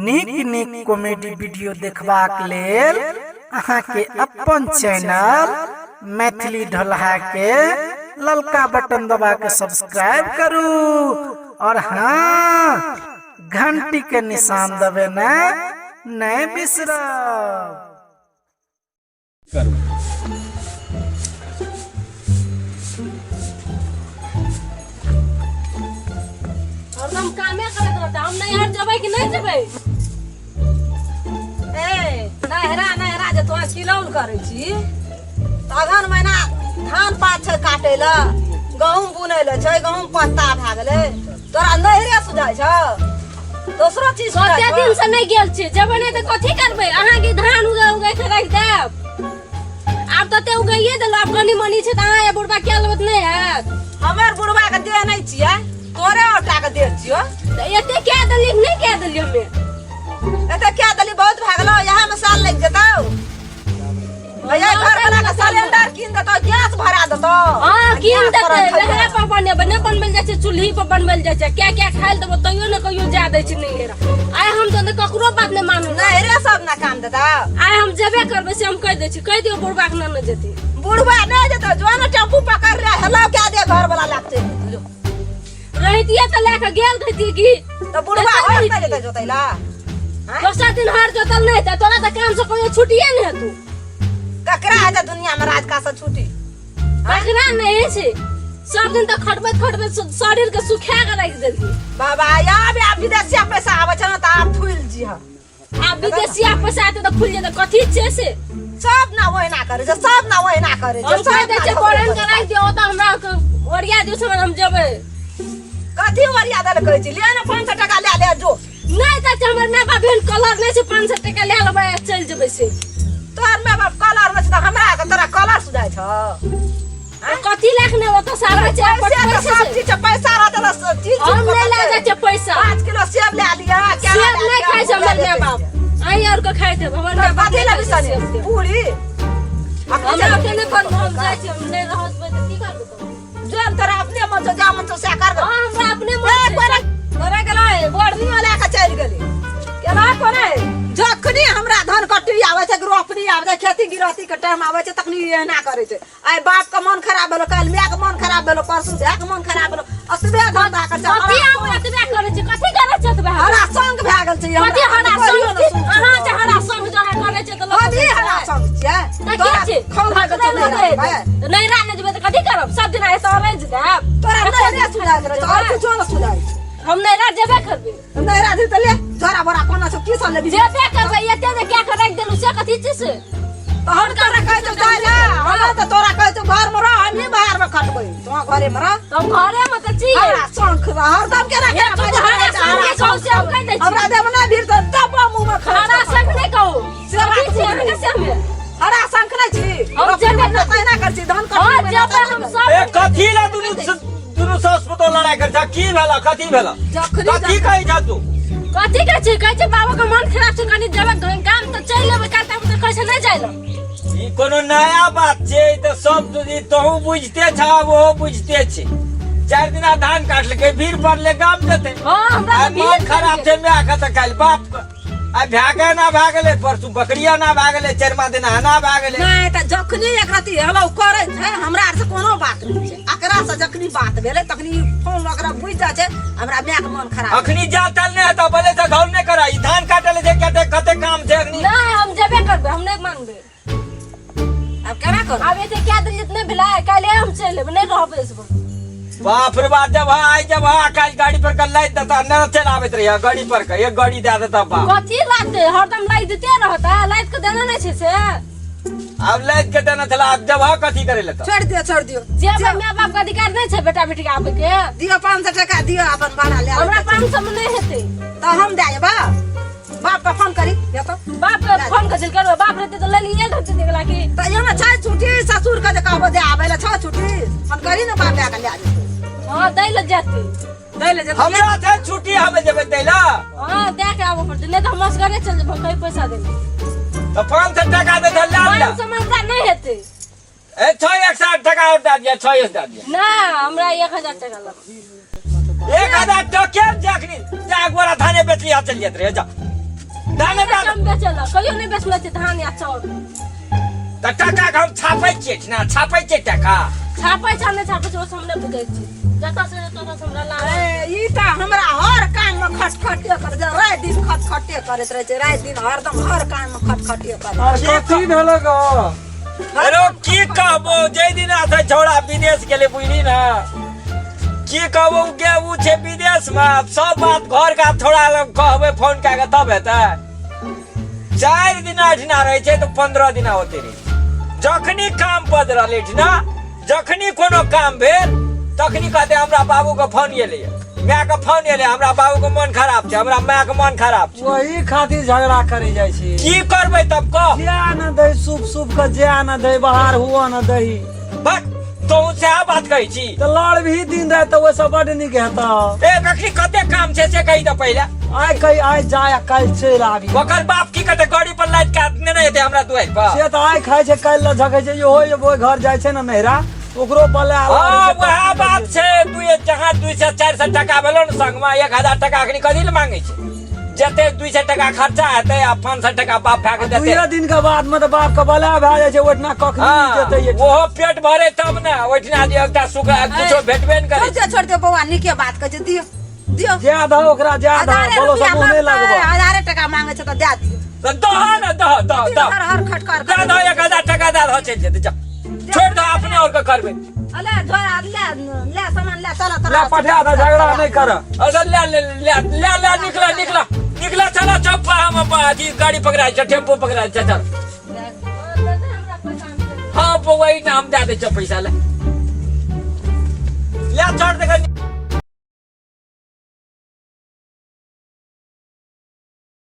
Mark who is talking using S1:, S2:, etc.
S1: नीक नीक comedy video देखबाक लेल अहाँ के अपन चैनल मैथिली ढोलहा के ललका बटन दबा के सब्सक्राइब करू और हाँ घंटी के निशान दबे ना नहीं बिसरब।
S2: हम कामे करत रहता हम नहीं हट जबै कि नहीं जबै नहरा जे तोरा किलौन करै छी अगहन महीना धान पात छै काटे ल गहूम बुनै ल छै गहूम पत्ता भए गेलै तोरा नहरे सुझाइ छ दोसरो चीज कते दिन से नहीं गेल छी जबै नहीं त कथि करबै अहाँ के धान उगाइ के राख देब आब तते उगाइए देल आब कनी मनी छै त अहाँ ए बुढ़बा के लेबत नहीं हैत हमर बुढ़बा के दे नहीं छियै तोरे ओटा के दे छियो त एते क्या दली नहीं क्या दली हमें एते क्या दली बहुत भागलो यहां में साल लग जतौ भैया घर वाला का सिलेंडर किन देतो गैस भरा देतो हां किन देते वहे पर बने बनबल जाय छै चूल्ही पर बनबल जाय छै क्या क्या खाइल देबो तइयो न कहियो जा दै छै नहीं हेरा आइ हम तो ककरो बात नहीं मानू नहीं रे सब ना काम देता आइ हम जेबे करबे से हम कह दै छी कह दियो बुढ़बा के न जेती बुढ़बा नहीं जेतो जवान टेम्पू पकड़ रे हेलो क्या दे घर वाला लागते रहतिए त लेके गेल रहती की त बुढ़बा और पहले त जोतैला दोसर दिन हर जोतल नहीं त तोरा त काम से कोई छुटिए नहीं तू ककरा है त दुनिया में राज का से छुटी ककरा नहीं छै सब दिन त खटबे शरीर के सुखा के रख देली बाबा या विदेशिया पैसा आवे छ न त आप फूल जी ह आप विदेशिया पैसा आते त फूल जे त कथि छै से सब ना वही ना करे सब ना वही ना करे सब दे छै बोरन के राख दियो त हमरा ओरिया दियो से हम जेबै कथि ओरिया दल कहै छी ले न 500 टका ले जो नहीं त हमर माय बाप भेल कलर नहीं छै 500 टका ले लेबै चल जेबै से तोहर माय बाप कलर में छ त हमरा के तोरा कलर सुझाइ छ कथि लेखने हो त सारा छै पैसा सब चीज पैसा रहत चीज हम नहीं ले जाय छै पैसा 5 किलो सेब ले लिया क्या सेब नहीं खाइ छै हमर माय बाप आई और को खाइ छै हमर माय बाप ले बिसने पूरी हम अकेले पर हम जाय छै हम नहीं रहत त की करबो जब तोरा अपने मन से जा मन से से कर हां हमरा अपने मन करे गेलै बोर्डी वाला के चल गेलै केना करे जखनी हमरा धान कटि आवे छै रोपनी आवे छै खेती गिरहती के टाइम आवे छै तखनी एना करे छै आइ बाप के मन खराब भेलो काल माय के मन खराब भेलो परसू से के मन खराब भेलो असबे धान दा कर कथि हम एतबे करे छै कथि करे छै त हरा संग भए गेल छै कथि हरा संग अहाँ जे हरा संग जहाँ करे छै त कथि हरा संग छै तोरा खौला के नहीं राने जेबे त कथि करब सब दिन ऐसा रह जाब तोरा नहीं सुधा करे और कुछ न सुधाई हम नहीं रात जेबे करबे हम नहीं रात त ले झोरा बोरा कोना सब की सब लेबी जेबे करबे एते जे क्या कर रख देलु से कथि छी से तो हम तोरा कहै छ जाय ना हम त तोरा कहै छ घर में रह हम नहीं बाहर में खटबै तो घरे में रह हम घरे में त छी शौक हरदम के रखे हमरा देब ना भीड़ त दबा मुंह में खाना संग नहीं कहू से छी के से में हरा संग नहीं छी हम जेबे ना कर छी धान कट जेबे हम सब
S3: ए कथि ला दुनु सास पुतो लड़ाई कर जा की भेला कथि भेला कथि कहै जा तू
S2: कथि कहै छै बाबा के मन खराब छै कनी जेबे काम त चल लेबे काटा त कहै छै नहीं जाइलो
S3: ई कोनो नया बात छै त सब तोहू बुझते छ वो बुझते छै 4 दिन धान काट लेके भीड़ पड़ले गाम देते
S2: हां हमरा
S3: मन खराब छै मैं आखा त काल बाप आ भागे ना भागले परसू बकरिया ना भागले 4 दिन ना भागले नहीं त जखनी एक राती हेलो करे छै हमरा से कोनो बात नहीं छै एकरा से जखनी बात भेले तखनी फोन लगरा बुझ जा छै हमरा मैं के मन खराब अखनी जा चल ने त बोले त घर ने करा ई धान काटले जे कते काम छै अखनी
S2: नहीं हम जेबे करबे हम नहीं मानबे अब केना कर अब एते क्या दिन जितने भेला काले हम चल लेबे नहीं रहबे इस
S3: बाप रे बाप जब काल गाड़ी पर कल लाई देता न चलावत रहिया गाड़ी पर का एक गाड़ी दे देता बाप
S2: कथि लाते हरदम लाई देते रहता लाइट के देना नहीं छै से
S3: अब लाइट के देना चला अब जब कथि करे लेता
S2: छोड़ दियो जे माय बाप का अधिकार नहीं छै बेटा बेटी के आबे के दियो 500 टका दियो अपन भाड़ा ले हमरा 500 में नहीं हेते त हम देबा बाप का फोन करी या तो बाप का फोन कजिल करबे बाप रहते त ले लिए रहते देखला की त एमे छै छुट्टी ससुर का जे कहबो दे आबे ले छै छुट्टी फोन करी न बाप ले के ले हां दै ले जाते
S3: हमरा छै छुट्टी हमें जेबे दैला
S2: हां दे के आबो पड़ते नहीं त हम असगरे चल जेबो कई पैसा दे
S3: तो 500 टका दे ला ला
S2: समझदार नहीं हेते
S3: ए 660 टका और दे दिया 6 दे दिया
S2: ना हमरा 1000 टका लग
S3: 1000 टका जखनी जा गोरा थाने बेच लिया चल जेत रे जा धान
S2: कम बेचल कहियो नहीं बेचले छै धान या चाउर
S3: त टका हम छापै छियै ना छापै छियै टका
S2: छापै छ नहीं छापै छ ओ सामने बुझै छी जता से तोरा हमरा लाग ई त हमरा हर काम में खटखटे कर दे रात दिन खटखटे करत रहे छै रात दिन हरदम हर काम में खटखटे कर
S4: कथी भेल गो
S3: अरे की कहबो जे दिन आथे छोड़ा विदेश गेले बुझली ना की कहबो के उ छै विदेश में सब बात घर का थोड़ा कहबे फोन का के तब हेतै 4 दिन अठना रहे छै तो 15 दिन होते रहे जखनी काम बदलल ना जखनी कोनो काम भेल तखनी कहते हमरा बाबू के फोन एले माय के फोन एले हमरा बाबू के मन खराब छै हमरा माय के मन खराब छै
S4: वही खातिर झगड़ा करे जाइ छी
S3: की करबै तब कह
S4: जिया न दे सुप के जिया न दे बाहर हुआ न दही
S3: बक तो सएह बात कहै छी
S4: तो लड़ भी दिन रात तो सब बड नीक हेता
S3: ए कखनी कते काम छै से कहि त पहिले
S4: आइ जाय कल चल आबी
S3: ओकर बाप की कहते गाड़ी पर लाइट काटने नहीं हेते हमरा दुआर पर
S4: से तो आइ खाय छै कल ल झकै छै यो घर जाइ छै न नहिरा ओकरो बला
S3: हां वह बात छै तू जहां 200 400 टका भेलो न संग में 1000 टका अखनी कथि ल मांगे छै जते 200 टका खर्चा हेते आ 500 टका बाप फेंक देते
S4: 2 दिन के बाद में तो बाप के बला भए जाइ छै ओठना कखनी जेतै ये
S3: ओहो पेट भरे तब ना ओठना जे एकटा सुख कुछो भेटबे न करे
S2: छोड़ दे बौआ नीके बात कहै छै दियो दियो
S4: ज्यादा ओकरा ज्यादा बोलो सब नहीं लगबो
S2: 1000 टका मांगे छै त दे दियो
S3: तो दह न दह
S2: हर खटकार
S3: दे दो 1000 टका दे हो चल जेते जा छोड़ दो अपने और का करबे
S2: अले धोरा ले सामान ले चला
S4: ले पठा दे झगड़ा नहीं कर
S3: अगर ले निकला चला चप्पा हम बाजी गाड़ी पकड़ा छ टेम्पो पकड़ा छ चल हां वही नाम दे दे छ पैसा ले छोड़ दे